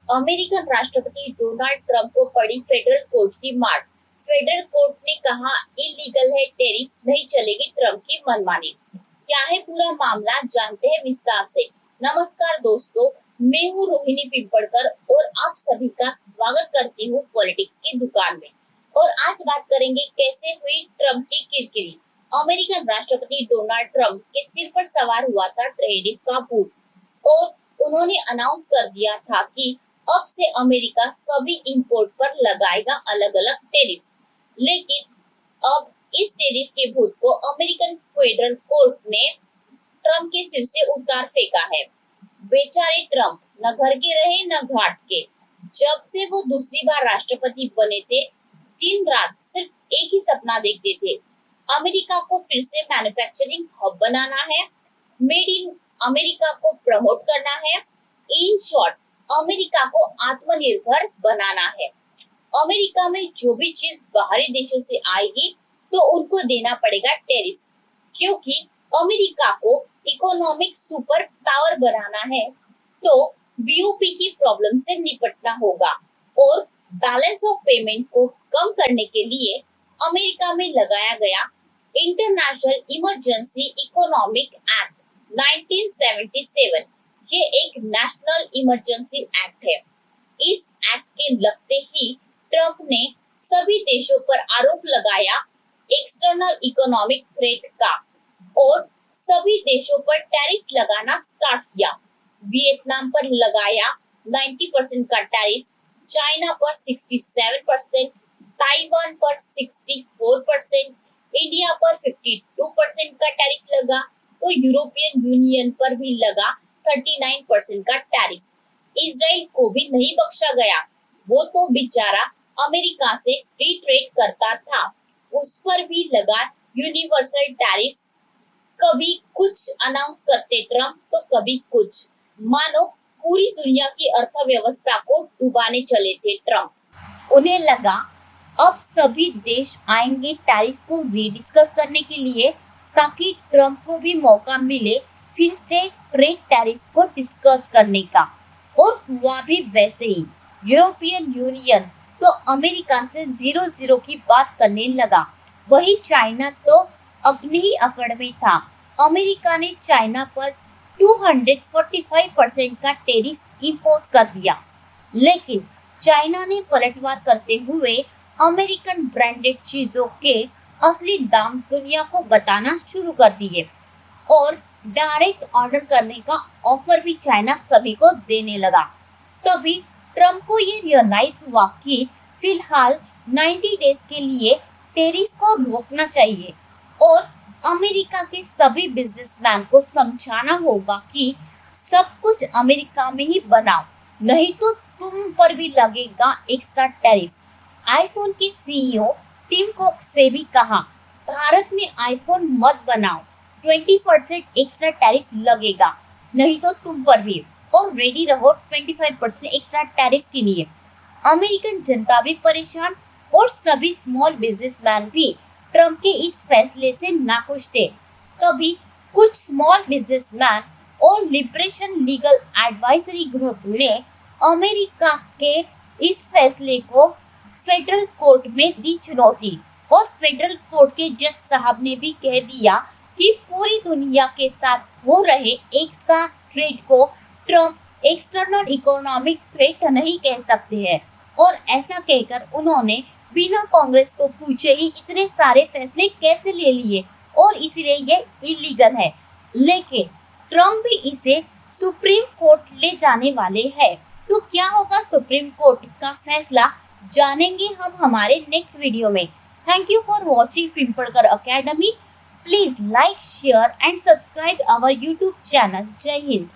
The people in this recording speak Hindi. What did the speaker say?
अमेरिकन राष्ट्रपति डोनाल्ड ट्रंप को पड़ी फेडरल कोर्ट की मार। फेडरल कोर्ट ने कहा इलीगल है टैरिफ, नहीं चलेगी ट्रंप की मनमानी। क्या है पूरा मामला, जानते हैं विस्तार से। नमस्कार दोस्तों, मैं हूँ रोहिणी पिंपड़कर और आप सभी का स्वागत करती हूँ पॉलिटिक्स की दुकान में। और आज बात करेंगे कैसे हुई ट्रंप की किरकिरी। अमेरिकन राष्ट्रपति डोनाल्ड ट्रंप के सिर पर सवार हुआ था टैरिफ का भूत और उन्होंने अनाउंस कर दिया था कि अब से अमेरिका सभी इंपोर्ट पर लगाएगा अलग अलग टैरिफ। लेकिन अब इस टैरिफ के भूत को अमेरिकन फेडरल कोर्ट ने ट्रंप के सिर से उतार फेंका है। बेचारे ट्रंप न घर के रहे न घाट के। जब से वो दूसरी बार राष्ट्रपति बने थे, दिन रात सिर्फ एक ही सपना देखते थे, अमेरिका को फिर से मैन्युफैक्चरिंग हब बनाना है, मेड इन अमेरिका को प्रमोट करना है। इन शॉर्ट, अमेरिका को आत्मनिर्भर बनाना है। अमेरिका में जो भी चीज बाहरी देशों से आएगी तो उनको देना पड़ेगा टैरिफ, क्योंकि अमेरिका को इकोनॉमिक सुपर पावर बनाना है। तो बीओपी की प्रॉब्लम से निपटना होगा और बैलेंस ऑफ पेमेंट को कम करने के लिए अमेरिका में लगाया गया इंटरनेशनल इमरजेंसी इकोनॉमिक एक्ट 1977। ये एक नेशनल इमरजेंसी एक्ट है। इस एक्ट के लगते ही ट्रंप ने सभी देशों पर आरोप लगाया एक्सटर्नल इकोनॉमिक थ्रेट का और सभी देशों पर टैरिफ लगाना स्टार्ट किया। वियतनाम पर लगाया 90% का टैरिफ, चाइना पर 67%, ताइवान पर 64%, इंडिया पर 52% का टैरिफ लगा, तो यूरोपियन यूनियन पर भी लगा 39% का टैरिफ। इजराइल को भी नहीं बख्शा गया, वो तो बेचारा अमेरिका से फ्री ट्रेड करता था, उस पर भी लगा यूनिवर्सल टैरिफ। कभी कुछ अनाउंस करते ट्रंप तो कभी कुछ, मानो पूरी दुनिया की अर्थव्यवस्था को डुबाने चले थे ट्रंप। उन्हें लगा अब सभी देश आएंगे टैरिफ को रीडिस्कस करने के लिए, ताकि ट्रंप को भी मौका मिले फिर से ट्रेड टैरिफ को डिस्कस करने का। और हुआ भी वैसे ही। यूरोपियन यूनियन तो अमेरिका से 0-0 की बात करने लगा, वही चाइना तो अपनी ही अकड़ में था। अमेरिका ने चाइना पर 245% का टैरिफ इम्पोज कर दिया, लेकिन चाइना ने पलटवार करते हुए अमेरिकन ब्रांडेड चीजों के असली दाम दुनिया को बताना शुरू कर दिए और डायरेक्ट ऑर्डर करने का ऑफर भी चाइना सभी को देने लगा। तभी ट्रंप को ये रियलाइज हुआ कि फिलहाल 90 डेज के लिए टैरिफ को रोकना चाहिए और अमेरिका के सभी बिजनेसमैन को समझाना होगा कि सब कुछ अमेरिका में ही बनाओ, नहीं तो तुम पर भी लगेगा एक्स्ट्रा टैरिफ। आईफोन के सीईओ टिम कुक से भी कहा, भारत में आईफोन मत बनाओ, 20% एक्स्ट्रा टैरिफ लगेगा, नहीं तो तुम पर भी, और रेडी रहो 25% एक्स्ट्रा टैरिफ के लिए। अमेरिकन जनता भी परेशान और सभी स्मॉल बिजनेसमैन भी ट्रंप के इस फैसले से नाखुश थे। तभी कुछ स्मॉल बिजनेसमैन और लिबरेशन लीगल एडवाइजरी ग्रुप ने अमेरिका के इस फैसले को फेडरल कोर्ट में दी चुनौती और फेडरल कोर्ट के जज साहब ने भी कह दिया कि पूरी दुनिया के साथ हो रहे एक साथ ट्रेड को ट्रंप एक्सटर्नल इकोनॉमिक थ्रेट नहीं कह सकते हैं। और ऐसा कहकर उन्होंने बिना कांग्रेस को पूछे ही इतने सारे फैसले कैसे ले लिए और इसलिए ये इलीगल है। लेकिन ट्रंप भी इसे सुप्रीम कोर्ट ले जाने वाले हैं। तो क्या होगा सुप्रीम कोर्ट का फैसला, जानेंगे हम हमारे नेक्स्ट वीडियो में। Thank you for watching Pimpadkar academy. Please like, share and subscribe our YouTube channel. Jai Hind.